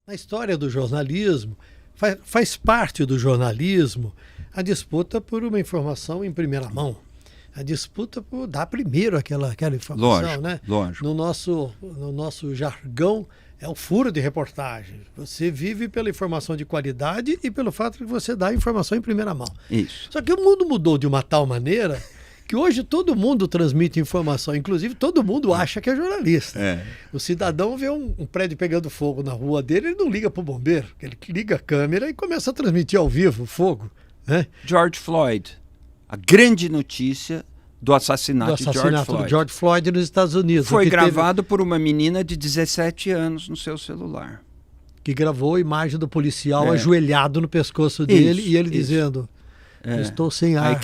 Na história do jornalismo, faz parte do jornalismo a disputa por uma informação em primeira mão. A disputa por dar primeiro aquela informação, lógico, né? Lógico. No nosso jargão, é o furo de reportagem. Você vive pela informação de qualidade e pelo fato de você dar a informação em primeira mão. Isso. Só que o mundo mudou de uma tal maneira que hoje todo mundo transmite informação, inclusive todo mundo acha que é jornalista. O cidadão vê um prédio pegando fogo na rua dele, ele não liga para o bombeiro, ele liga a câmera e começa a transmitir ao vivo o fogo. Né? George Floyd, a grande notícia do assassinato de George Floyd nos Estados Unidos. Foi gravado por uma menina de 17 anos no seu celular. Que gravou a imagem do policial ajoelhado no pescoço dele e ele dizendo... Estou sem ar.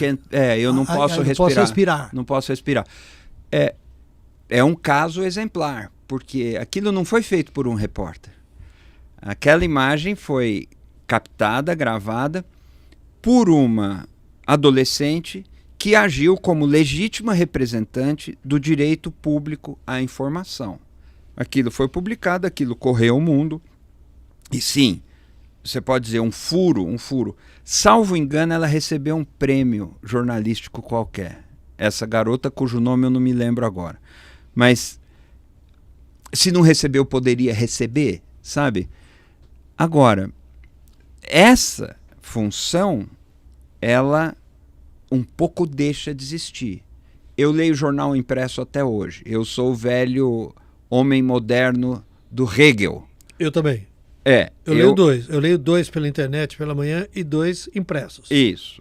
Eu não posso respirar. Não posso respirar. É um caso exemplar, porque aquilo não foi feito por um repórter. Aquela imagem foi captada, gravada por uma adolescente que agiu como legítima representante do direito público à informação. Aquilo foi publicado, aquilo correu o mundo. E sim, você pode dizer um furo. Salvo engano, ela recebeu um prêmio jornalístico qualquer. Essa garota, cujo nome eu não me lembro agora. Mas, se não recebeu, poderia receber, sabe? Agora, essa função, ela um pouco deixa de existir. Eu leio jornal impresso até hoje. Eu sou o velho homem moderno do Hegel. Eu também. Eu leio dois pela internet pela manhã e 2 impressos. Isso.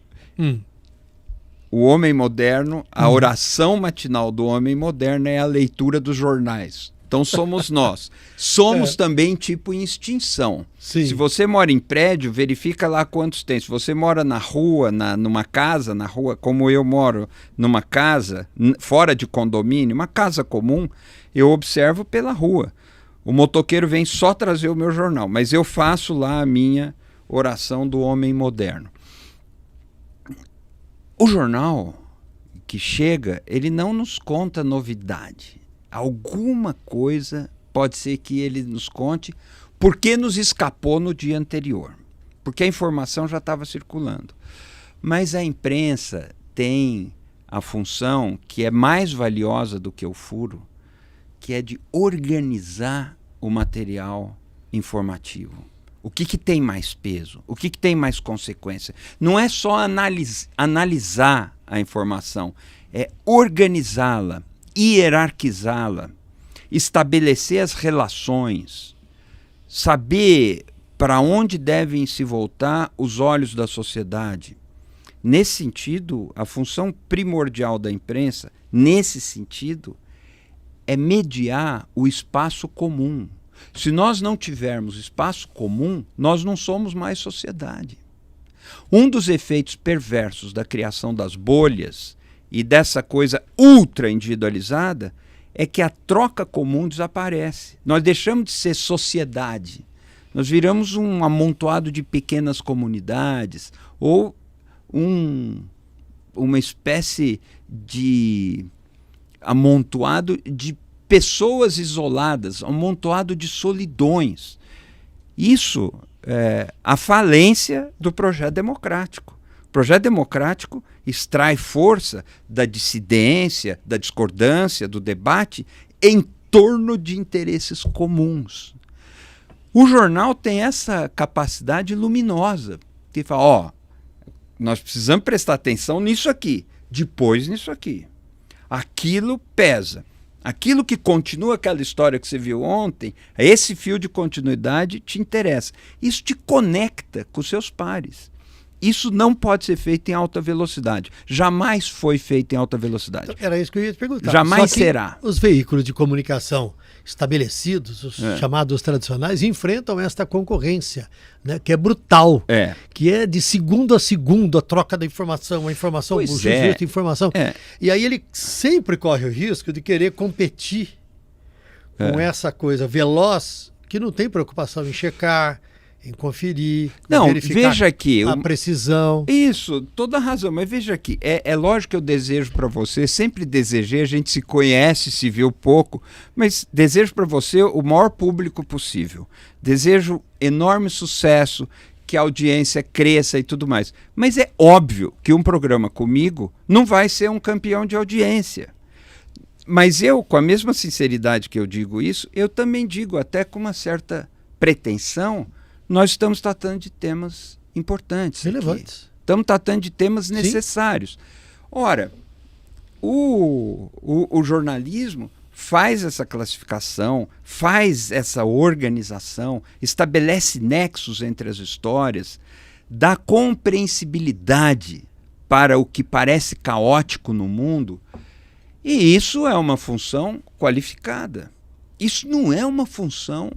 O homem moderno, a oração matinal do homem moderno é a leitura dos jornais. Então somos nós. Somos também tipo em extinção. Sim. Se você mora em prédio, verifica lá quantos tem. Se você mora na rua, numa casa, na rua, como eu moro, numa casa, fora de condomínio, uma casa comum, eu observo pela rua. O motoqueiro vem só trazer o meu jornal, mas eu faço lá a minha oração do homem moderno. O jornal que chega, ele não nos conta novidade. Alguma coisa pode ser que ele nos conte porque nos escapou no dia anterior, porque a informação já estava circulando. Mas a imprensa tem a função que é mais valiosa do que o furo, que é de organizar o material informativo. O que tem mais peso? O que tem mais consequência? Não é só analisar a informação, é organizá-la, hierarquizá-la, estabelecer as relações, saber para onde devem se voltar os olhos da sociedade. Nesse sentido, a função primordial da imprensa, nesse sentido, é mediar o espaço comum. Se nós não tivermos espaço comum, nós não somos mais sociedade. Um dos efeitos perversos da criação das bolhas e dessa coisa ultra individualizada é que a troca comum desaparece. Nós deixamos de ser sociedade. Nós viramos um amontoado de pequenas comunidades ou uma espécie de amontoado de pessoas isoladas, amontoado de solidões. Isso é a falência do projeto democrático. O projeto democrático extrai força da dissidência, da discordância, do debate em torno de interesses comuns. O jornal tem essa capacidade luminosa, que fala, nós precisamos prestar atenção nisso aqui, depois nisso aqui. Aquilo pesa. Aquilo que continua aquela história que você viu ontem, esse fio de continuidade te interessa. Isso te conecta com os seus pares. Isso não pode ser feito em alta velocidade. Jamais foi feito em alta velocidade. Então, era isso que eu ia te perguntar. Jamais será. Os veículos de comunicação estabelecidos, os chamados tradicionais, enfrentam esta concorrência, né, que é brutal, que é de segundo a segundo a troca da informação, a informação, o juízo de informação. E aí ele sempre corre o risco de querer competir com essa coisa veloz que não tem preocupação em checar, em conferir, não, verificar veja aqui, a precisão. Isso, toda razão, mas veja aqui, é lógico que eu desejo para você, sempre desejei, a gente se conhece, se viu pouco, mas desejo para você o maior público possível. Desejo enorme sucesso, que a audiência cresça e tudo mais. Mas é óbvio que um programa comigo não vai ser um campeão de audiência. Mas eu, com a mesma sinceridade que eu digo isso, eu também digo até com uma certa pretensão, nós estamos tratando de temas importantes. Relevantes. Estamos tratando de temas necessários. Ora, o jornalismo faz essa classificação, faz essa organização, estabelece nexos entre as histórias, dá compreensibilidade para o que parece caótico no mundo, e isso é uma função qualificada. Isso não é uma função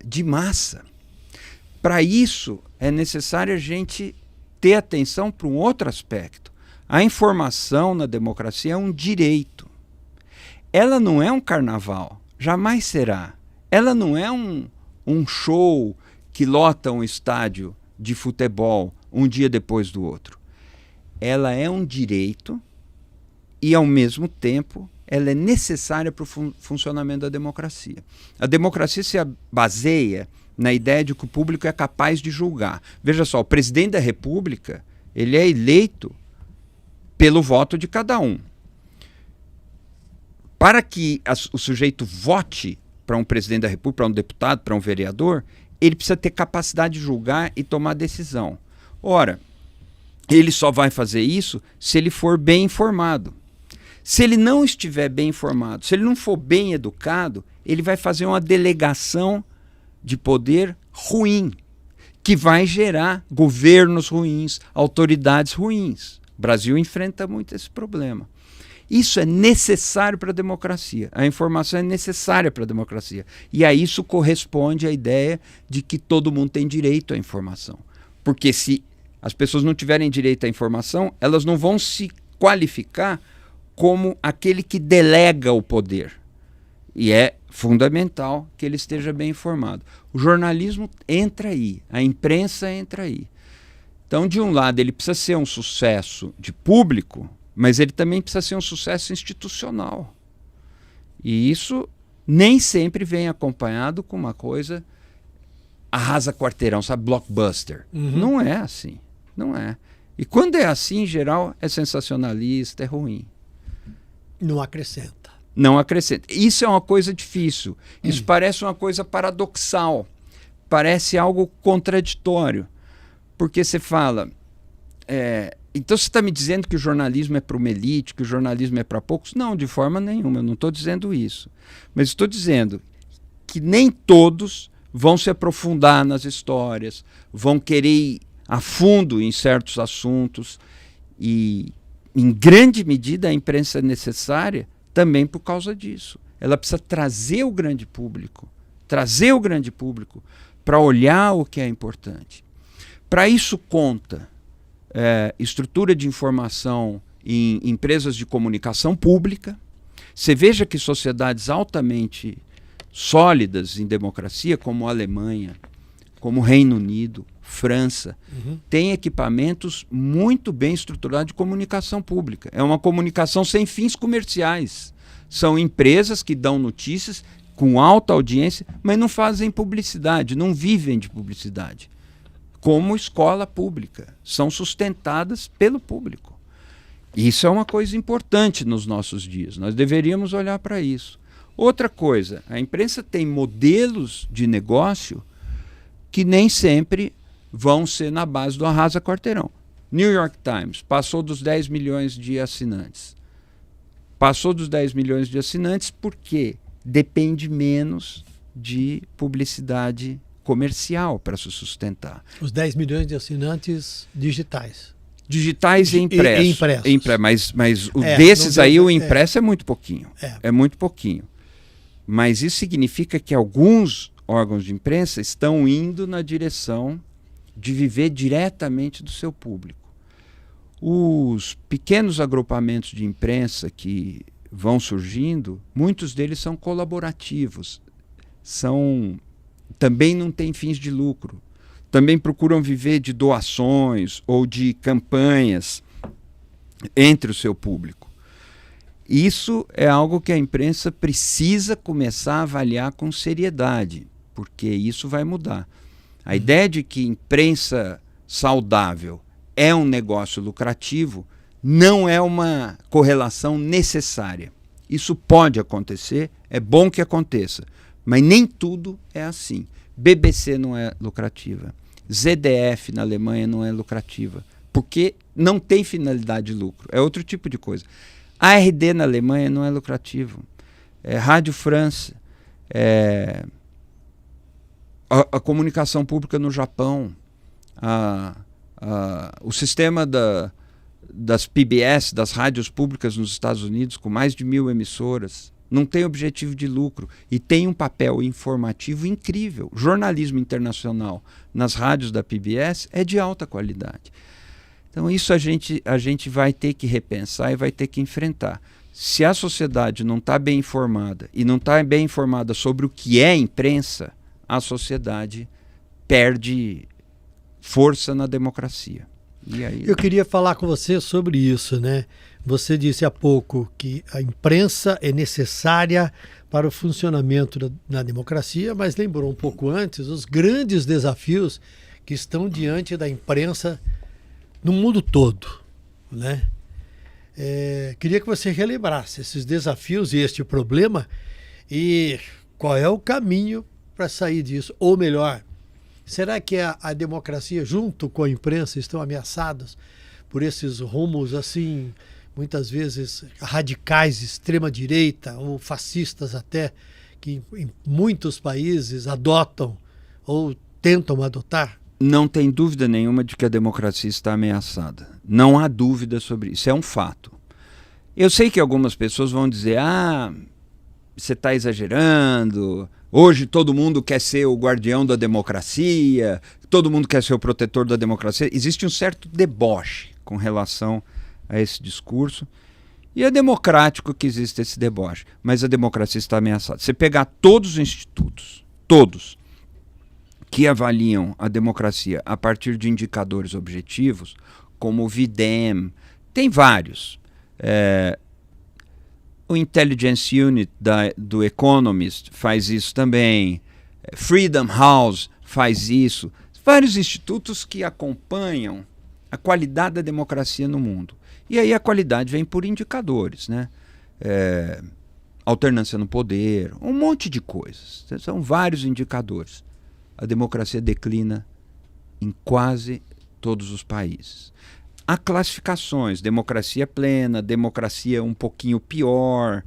de massa. Para isso, é necessário a gente ter atenção para um outro aspecto. A informação na democracia é um direito. Ela não é um carnaval, jamais será. Ela não é um show que lota um estádio de futebol um dia depois do outro. Ela é um direito e, ao mesmo tempo, ela é necessária para o funcionamento da democracia. A democracia se baseia na ideia de que o público é capaz de julgar. Veja só, o presidente da República, ele é eleito pelo voto de cada um. Para que o sujeito vote para um presidente da República, para um deputado, para um vereador, ele precisa ter capacidade de julgar e tomar decisão. Ora, ele só vai fazer isso se ele for bem informado. Se ele não estiver bem informado, se ele não for bem educado, ele vai fazer uma delegação de poder ruim, que vai gerar governos ruins, autoridades ruins. O Brasil enfrenta muito esse problema. Isso é necessário para a democracia. A informação é necessária para a democracia. E a isso corresponde a ideia de que todo mundo tem direito à informação. Porque se as pessoas não tiverem direito à informação, elas não vão se qualificar como aquele que delega o poder. E é fundamental que ele esteja bem informado. O jornalismo entra aí, a imprensa entra aí. Então, de um lado, ele precisa ser um sucesso de público, mas ele também precisa ser um sucesso institucional. E isso nem sempre vem acompanhado com uma coisa arrasa quarteirão, sabe, blockbuster. Não é assim, não é. E quando é assim, em geral, é sensacionalista, é ruim. Não acrescenta. Não acrescenta. Isso é uma coisa difícil. Isso parece uma coisa paradoxal. Parece algo contraditório. Porque você fala... então você está me dizendo que o jornalismo é para uma elite, que o jornalismo é para poucos? Não, de forma nenhuma. Eu não estou dizendo isso. Mas estou dizendo que nem todos vão se aprofundar nas histórias, vão querer ir a fundo em certos assuntos. E, em grande medida, a imprensa é necessária também por causa disso. Ela precisa trazer o grande público para olhar o que é importante. Para isso conta estrutura de informação em empresas de comunicação pública. Você veja que sociedades altamente sólidas em democracia, como a Alemanha, como o Reino Unido, França, têm equipamentos muito bem estruturados de comunicação pública. É uma comunicação sem fins comerciais. São empresas que dão notícias com alta audiência, mas não fazem publicidade, não vivem de publicidade. Como escola pública, são sustentadas pelo público. Isso é uma coisa importante nos nossos dias, nós deveríamos olhar para isso. Outra coisa, a imprensa tem modelos de negócio que nem sempre vão ser na base do arrasa quarteirão. New York Times passou dos 10 milhões de assinantes. Passou dos 10 milhões de assinantes porque depende menos de publicidade comercial para se sustentar. Os 10 milhões de assinantes digitais. Digitais e impressos. Mas desses aí, o impresso é muito pouquinho. É muito pouquinho. Mas isso significa que alguns órgãos de imprensa estão indo na direção de viver diretamente do seu público. Os pequenos agrupamentos de imprensa que vão surgindo, muitos deles são colaborativos, são também não têm fins de lucro. Também procuram viver de doações ou de campanhas entre o seu público. Isso é algo que a imprensa precisa começar a avaliar com seriedade, porque isso vai mudar. A ideia de que imprensa saudável é um negócio lucrativo não é uma correlação necessária. Isso pode acontecer, é bom que aconteça, mas nem tudo é assim. BBC não é lucrativa, ZDF na Alemanha não é lucrativa, porque não tem finalidade de lucro, é outro tipo de coisa. ARD na Alemanha não é lucrativo, Rádio France, a comunicação pública no Japão, o sistema das PBS, das rádios públicas nos Estados Unidos, com mais de 1.000 emissoras, não tem objetivo de lucro e tem um papel informativo incrível. Jornalismo internacional nas rádios da PBS é de alta qualidade. Então isso a gente vai ter que repensar e vai ter que enfrentar. Se a sociedade não está bem informada e não está bem informada sobre o que é imprensa, a sociedade perde força na democracia. E aí... Eu queria falar com você sobre isso, né? Você disse há pouco que a imprensa é necessária para o funcionamento da democracia, mas lembrou um pouco antes os grandes desafios que estão diante da imprensa no mundo todo, né? Queria que você relembrasse esses desafios e este problema e qual é o caminho para sair disso, ou melhor, será que a democracia junto com a imprensa estão ameaçadas por esses rumos assim, muitas vezes radicais, extrema-direita ou fascistas até, que em muitos países adotam ou tentam adotar? Não tem dúvida nenhuma de que a democracia está ameaçada. Não há dúvida sobre isso, é um fato. Eu sei que algumas pessoas vão dizer, você está exagerando, hoje todo mundo quer ser o guardião da democracia, todo mundo quer ser o protetor da democracia. Existe um certo deboche com relação a esse discurso, e é democrático que exista esse deboche, mas a democracia está ameaçada. Você pegar todos os institutos, todos, que avaliam a democracia a partir de indicadores objetivos, como o VDEM, tem vários. O Intelligence Unit do Economist faz isso também, Freedom House faz isso, vários institutos que acompanham a qualidade da democracia no mundo. E aí a qualidade vem por indicadores, né? Alternância no poder, um monte de coisas. São vários indicadores. A democracia declina em quase todos os países. Há classificações, democracia plena, democracia um pouquinho pior,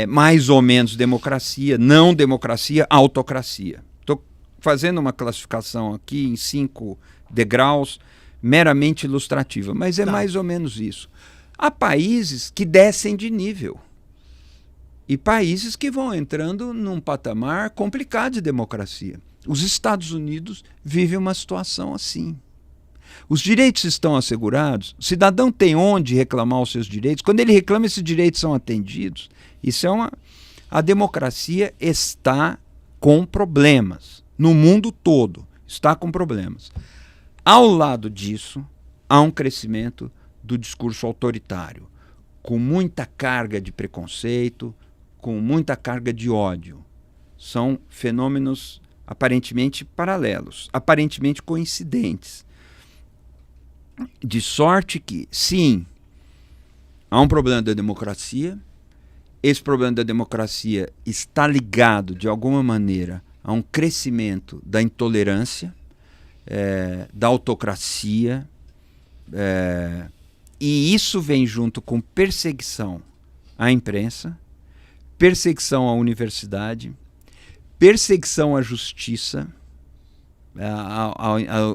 mais ou menos democracia, não democracia, autocracia. Estou fazendo uma classificação aqui em 5 degraus, meramente ilustrativa, mas é mais ou menos isso. Há países que descem de nível e países que vão entrando num patamar complicado de democracia. Os Estados Unidos vivem uma situação assim. Os direitos estão assegurados, o cidadão tem onde reclamar os seus direitos. Quando ele reclama, esses direitos são atendidos. Isso é a democracia está com problemas. No mundo todo está com problemas. Ao lado disso, há um crescimento do discurso autoritário, com muita carga de preconceito, com muita carga de ódio. São fenômenos aparentemente paralelos, aparentemente coincidentes. De sorte que, sim, há um problema da democracia. Esse problema da democracia está ligado, de alguma maneira, a um crescimento da intolerância, da autocracia, e isso vem junto com perseguição à imprensa, perseguição à universidade, perseguição à justiça,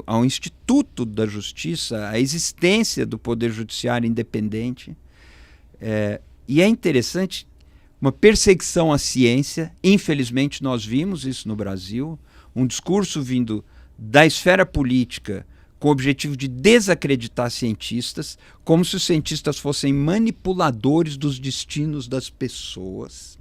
ao Instituto da Justiça, à existência do Poder Judiciário independente. E é interessante, uma perseguição à ciência. Infelizmente, nós vimos isso no Brasil, um discurso vindo da esfera política com o objetivo de desacreditar cientistas, como se os cientistas fossem manipuladores dos destinos das pessoas,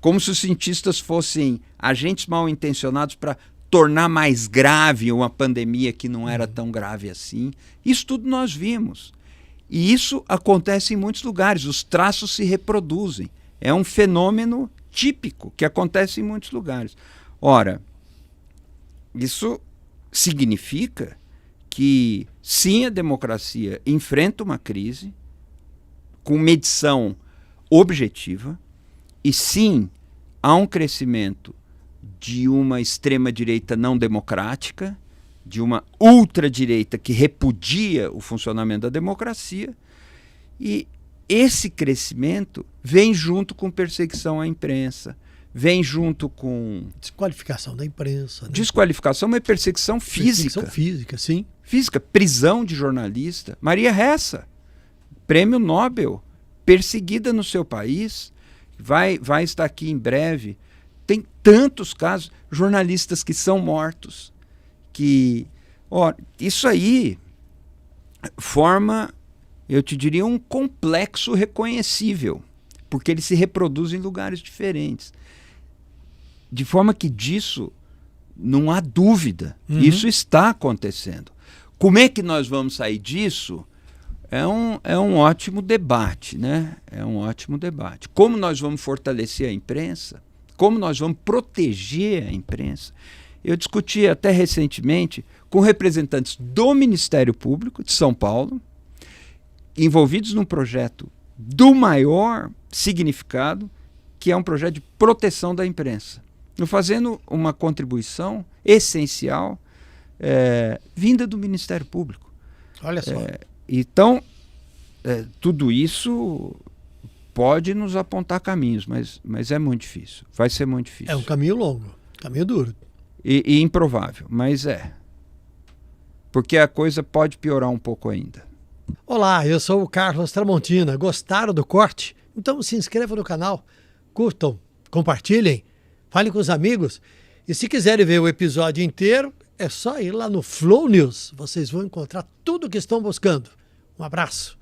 como se os cientistas fossem agentes mal intencionados para tornar mais grave uma pandemia que não era tão grave assim. Isso tudo nós vimos. E isso acontece em muitos lugares, os traços se reproduzem. É um fenômeno típico que acontece em muitos lugares. Ora, isso significa que, sim, a democracia enfrenta uma crise com medição objetiva e, sim, há um crescimento de uma extrema-direita não democrática, de uma ultradireita que repudia o funcionamento da democracia, e esse crescimento vem junto com perseguição à imprensa, vem junto com... Desqualificação da imprensa. Né? Desqualificação, mas perseguição física. Perseguição física, sim. Física, prisão de jornalista. Maria Ressa, prêmio Nobel, perseguida no seu país, vai estar aqui em breve. Tem tantos casos, jornalistas que são mortos, que... isso aí forma, eu te diria, um complexo reconhecível, porque ele se reproduz em lugares diferentes. De forma que disso não há dúvida. Isso está acontecendo. Como é que nós vamos sair disso? É um ótimo debate, né? É um ótimo debate. Como nós vamos fortalecer a imprensa? Como nós vamos proteger a imprensa? Eu discuti até recentemente com representantes do Ministério Público de São Paulo, envolvidos num projeto do maior significado, que é um projeto de proteção da imprensa, fazendo uma contribuição essencial vinda do Ministério Público. Olha só. Então, tudo isso pode nos apontar caminhos, mas é muito difícil. Vai ser muito difícil. É um caminho longo, caminho duro. E improvável, mas porque a coisa pode piorar um pouco ainda. Olá, eu sou o Carlos Tramontina. Gostaram do corte? Então se inscrevam no canal, curtam, compartilhem, falem com os amigos. E se quiserem ver o episódio inteiro, é só ir lá no Flow News. Vocês vão encontrar tudo o que estão buscando. Um abraço.